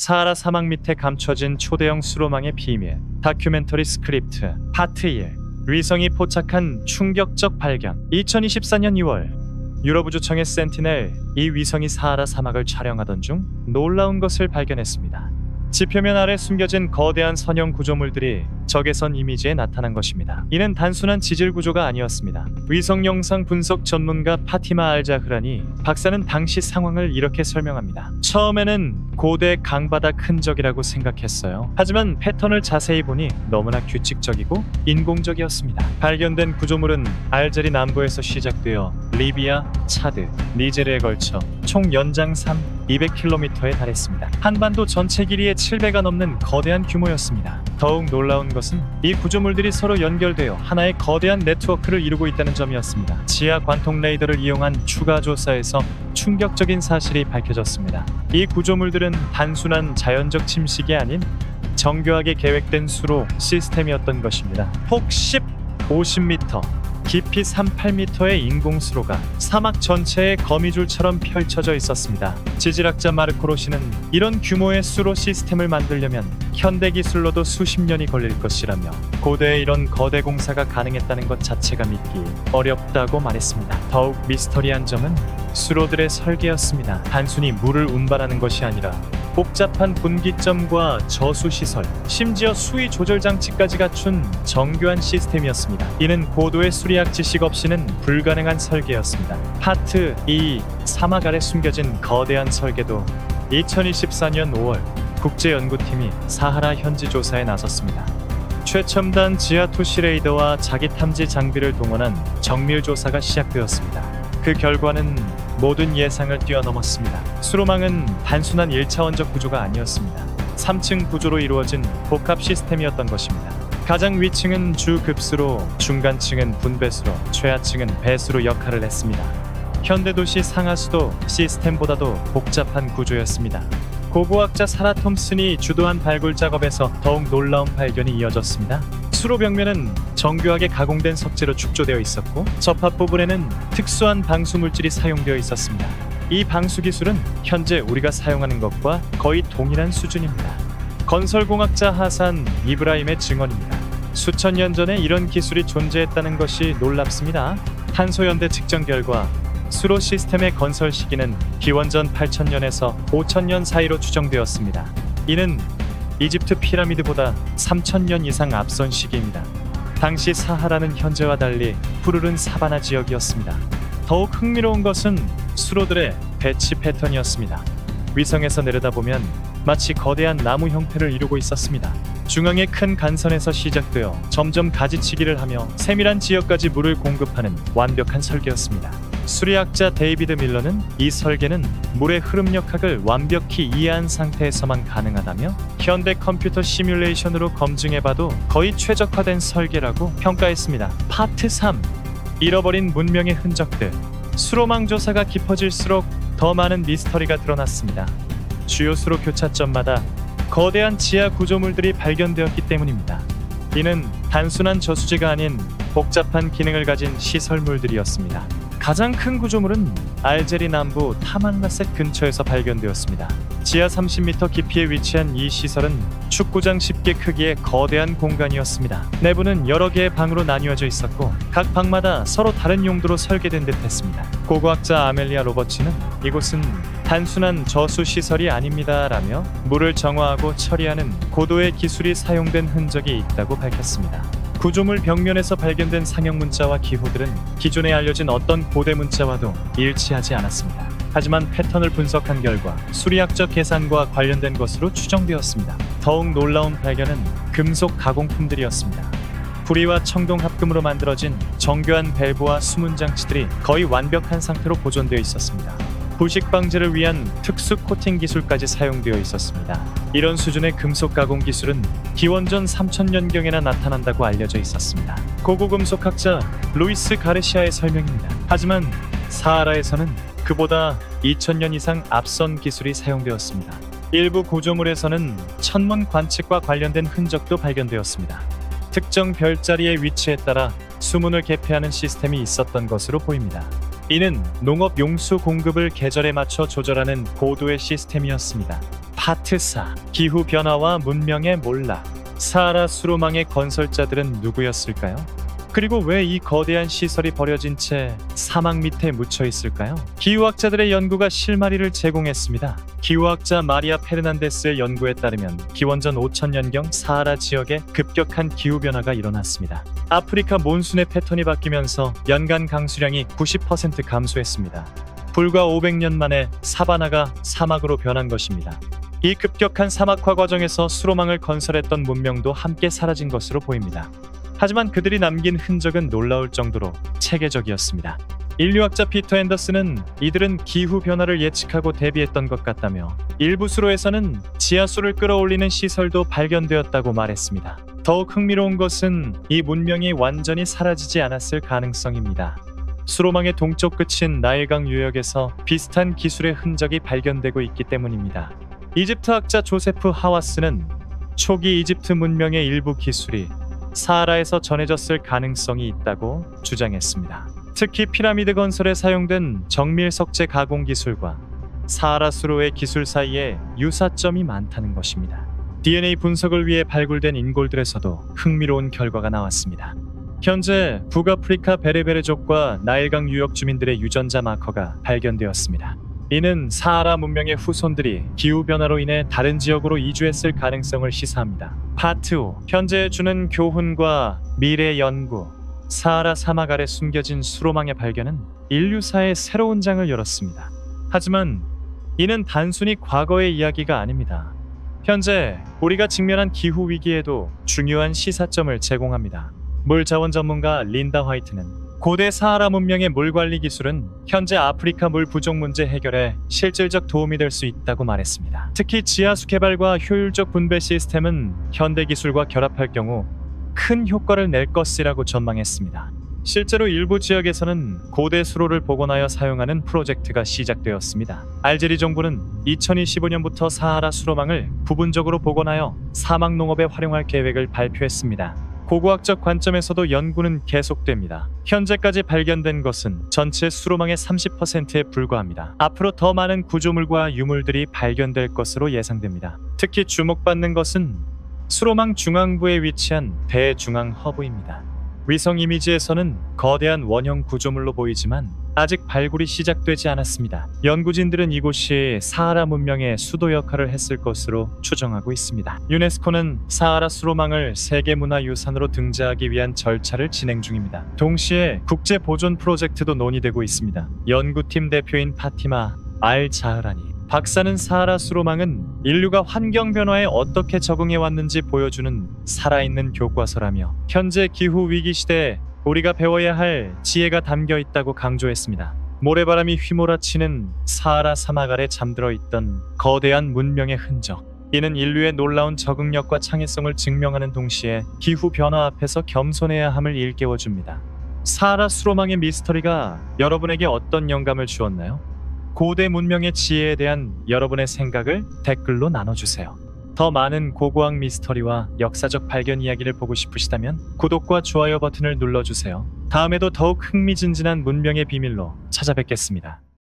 사하라 사막 밑에 감춰진 초대형 수로망의 비밀. 다큐멘터리 스크립트 파트 1. 위성이 포착한 충격적 발견. 2024년 2월 유럽 우주청의 센티넬 이 위성이 사하라 사막을 촬영하던 중 놀라운 것을 발견했습니다. 지표면 아래 숨겨진 거대한 선형 구조물들이 적외선 이미지에 나타난 것입니다. 이는 단순한 지질 구조가 아니었습니다. 위성 영상 분석 전문가 파티마 알자흐라니 박사는 당시 상황을 이렇게 설명합니다. 처음에는 고대 강바닥 흔적이라고 생각했어요. 하지만 패턴을 자세히 보니 너무나 규칙적이고 인공적이었습니다. 발견된 구조물은 알제리 남부에서 시작되어 리비아, 차드, 니제르에 걸쳐 총 연장 200km에 달했습니다. 한반도 전체 길이의 7배가 넘는 거대한 규모였습니다. 더욱 놀라운 것은 이 구조물들이 서로 연결되어 하나의 거대한 네트워크를 이루고 있다는 점이었습니다. 지하 관통 레이더를 이용한 추가 조사에서 충격적인 사실이 밝혀졌습니다. 이 구조물들은 단순한 자연적 침식이 아닌 정교하게 계획된 수로 시스템이었던 것입니다. 폭 50m, 깊이 38m의 인공수로가 사막 전체에 거미줄처럼 펼쳐져 있었습니다. 지질학자 마르코 로시는 이런 규모의 수로 시스템을 만들려면 현대 기술로도 수십 년이 걸릴 것이라며 고대에 이런 거대 공사가 가능했다는 것 자체가 믿기 어렵다고 말했습니다. 더욱 미스터리한 점은 수로들의 설계였습니다. 단순히 물을 운반하는 것이 아니라 복잡한 분기점과 저수시설, 심지어 수위 조절 장치까지 갖춘 정교한 시스템이었습니다. 이는 고도의 수리학 지식 없이는 불가능한 설계였습니다. 파트 2. 사막 아래 숨겨진 거대한 설계도. 2024년 5월 국제연구팀이 사하라 현지 조사에 나섰습니다. 최첨단 지하 투시 레이더와 자기 탐지 장비를 동원한 정밀 조사가 시작되었습니다. 그 결과는 모든 예상을 뛰어넘었습니다. 수로망은 단순한 1차원적 구조가 아니었습니다. 3층 구조로 이루어진 복합 시스템이었던 것입니다. 가장 위층은 주급수로, 중간층은 분배수로, 최하층은 배수로 역할을 했습니다. 현대도시 상하수도 시스템보다도 복잡한 구조였습니다. 고고학자 사라 톰슨이 주도한 발굴 작업에서 더욱 놀라운 발견이 이어졌습니다. 수로 벽면은 정교하게 가공된 석재로 축조되어 있었고 접합 부분에는 특수한 방수 물질이 사용되어 있었습니다. 이 방수 기술은 현재 우리가 사용하는 것과 거의 동일한 수준입니다. 건설공학자 하산 이브라임의 증언입니다. 수천 년 전에 이런 기술이 존재했다는 것이 놀랍습니다. 탄소연대 측정 결과 수로 시스템의 건설 시기는 기원전 8000년에서 5000년 사이로 추정되었습니다. 이는 이집트 피라미드보다 3000년 이상 앞선 시기입니다. 당시 사하라는 현재와 달리 푸르른 사바나 지역이었습니다. 더욱 흥미로운 것은 수로들의 배치 패턴이었습니다. 위성에서 내려다보면 마치 거대한 나무 형태를 이루고 있었습니다. 중앙의 큰 간선에서 시작되어 점점 가지치기를 하며 세밀한 지역까지 물을 공급하는 완벽한 설계였습니다. 수리학자 데이비드 밀러는 이 설계는 물의 흐름력학을 완벽히 이해한 상태에서만 가능하다며 현대 컴퓨터 시뮬레이션으로 검증해봐도 거의 최적화된 설계라고 평가했습니다. 파트 3. 잃어버린 문명의 흔적들. 수로망 조사가 깊어질수록 더 많은 미스터리가 드러났습니다. 주요 수로 교차점마다 거대한 지하 구조물들이 발견되었기 때문입니다. 이는 단순한 저수지가 아닌 복잡한 기능을 가진 시설물들이었습니다. 가장 큰 구조물은 알제리 남부 타만라셋 근처에서 발견되었습니다. 지하 30m 깊이에 위치한 이 시설은 축구장 10개 크기의 거대한 공간이었습니다. 내부는 여러 개의 방으로 나뉘어져 있었고 각 방마다 서로 다른 용도로 설계된 듯 했습니다. 고고학자 아멜리아 로버츠는 이곳은 단순한 저수시설이 아닙니다 라며 물을 정화하고 처리하는 고도의 기술이 사용된 흔적이 있다고 밝혔습니다. 구조물 벽면에서 발견된 상형 문자와 기호들은 기존에 알려진 어떤 고대 문자와도 일치하지 않았습니다. 하지만 패턴을 분석한 결과 수리학적 계산과 관련된 것으로 추정되었습니다. 더욱 놀라운 발견은 금속 가공품들이었습니다. 구리와 청동 합금으로 만들어진 정교한 밸브와 수문 장치들이 거의 완벽한 상태로 보존되어 있었습니다. 부식 방지를 위한 특수 코팅 기술까지 사용되어 있었습니다. 이런 수준의 금속 가공 기술은 기원전 3000년경에나 나타난다고 알려져 있었습니다. 고고금속학자 루이스 가르시아의 설명입니다. 하지만 사하라에서는 그보다 2000년 이상 앞선 기술이 사용되었습니다. 일부 구조물에서는 천문 관측과 관련된 흔적도 발견되었습니다. 특정 별자리의 위치에 따라 수문을 개폐하는 시스템이 있었던 것으로 보입니다. 이는 농업 용수 공급을 계절에 맞춰 조절하는 고도의 시스템이었습니다. 파트 4. 기후변화와 문명의 몰락. 사하라 수로망의 건설자들은 누구였을까요? 그리고 왜 이 거대한 시설이 버려진 채 사막 밑에 묻혀 있을까요? 기후학자들의 연구가 실마리를 제공했습니다. 기후학자 마리아 페르난데스의 연구에 따르면 기원전 5000년경 사하라 지역에 급격한 기후변화가 일어났습니다. 아프리카 몬순의 패턴이 바뀌면서 연간 강수량이 90% 감소했습니다. 불과 500년 만에 사바나가 사막으로 변한 것입니다. 이 급격한 사막화 과정에서 수로망을 건설했던 문명도 함께 사라진 것으로 보입니다. 하지만 그들이 남긴 흔적은 놀라울 정도로 체계적이었습니다. 인류학자 피터 앤더슨은 이들은 기후변화를 예측하고 대비했던 것 같다며 일부 수로에서는 지하수를 끌어올리는 시설도 발견되었다고 말했습니다. 더욱 흥미로운 것은 이 문명이 완전히 사라지지 않았을 가능성입니다. 수로망의 동쪽 끝인 나일강 유역에서 비슷한 기술의 흔적이 발견되고 있기 때문입니다. 이집트 학자 조세프 하와스는 초기 이집트 문명의 일부 기술이 사하라에서 전해졌을 가능성이 있다고 주장했습니다. 특히 피라미드 건설에 사용된 정밀 석재 가공 기술과 사하라 수로의 기술 사이에 유사점이 많다는 것입니다. DNA 분석을 위해 발굴된 인골들에서도 흥미로운 결과가 나왔습니다. 현재 북아프리카 베레베레족과 나일강 유역 주민들의 유전자 마커가 발견되었습니다. 이는 사하라 문명의 후손들이 기후변화로 인해 다른 지역으로 이주했을 가능성을 시사합니다. 파트 5. 현재 주는 교훈과 미래 연구. 사하라 사막 아래 숨겨진 수로망의 발견은 인류사의 새로운 장을 열었습니다. 하지만 이는 단순히 과거의 이야기가 아닙니다. 현재 우리가 직면한 기후 위기에도 중요한 시사점을 제공합니다. 물 자원 전문가 린다 화이트는 고대 사하라 문명의 물 관리 기술은 현재 아프리카 물 부족 문제 해결에 실질적 도움이 될 수 있다고 말했습니다. 특히 지하수 개발과 효율적 분배 시스템은 현대 기술과 결합할 경우 큰 효과를 낼 것이라고 전망했습니다. 실제로 일부 지역에서는 고대 수로를 복원하여 사용하는 프로젝트가 시작되었습니다. 알제리 정부는 2025년부터 사하라 수로망을 부분적으로 복원하여 사막 농업에 활용할 계획을 발표했습니다. 고고학적 관점에서도 연구는 계속됩니다. 현재까지 발견된 것은 전체 수로망의 30%에 불과합니다. 앞으로 더 많은 구조물과 유물들이 발견될 것으로 예상됩니다. 특히 주목받는 것은 수로망 중앙부에 위치한 대중앙 허브입니다. 위성 이미지에서는 거대한 원형 구조물로 보이지만 아직 발굴이 시작되지 않았습니다. 연구진들은 이곳이 사하라 문명의 수도 역할을 했을 것으로 추정하고 있습니다. 유네스코는 사하라 수로망을 세계문화유산으로 등재하기 위한 절차를 진행 중입니다. 동시에 국제 보존 프로젝트도 논의되고 있습니다. 연구팀 대표인 파티마 알 자흐라니 박사는 사하라 수로망은 인류가 환경 변화에 어떻게 적응해 왔는지 보여주는 살아있는 교과서라며 현재 기후 위기 시대에 우리가 배워야 할 지혜가 담겨 있다고 강조했습니다. 모래바람이 휘몰아치는 사하라 사막 아래 잠들어 있던 거대한 문명의 흔적. 이는 인류의 놀라운 적응력과 창의성을 증명하는 동시에 기후 변화 앞에서 겸손해야 함을 일깨워줍니다. 사하라 수로망의 미스터리가 여러분에게 어떤 영감을 주었나요? 고대 문명의 지혜에 대한 여러분의 생각을 댓글로 나눠주세요. 더 많은 고고학 미스터리와 역사적 발견 이야기를 보고 싶으시다면 구독과 좋아요 버튼을 눌러주세요. 다음에도 더욱 흥미진진한 문명의 비밀로 찾아뵙겠습니다.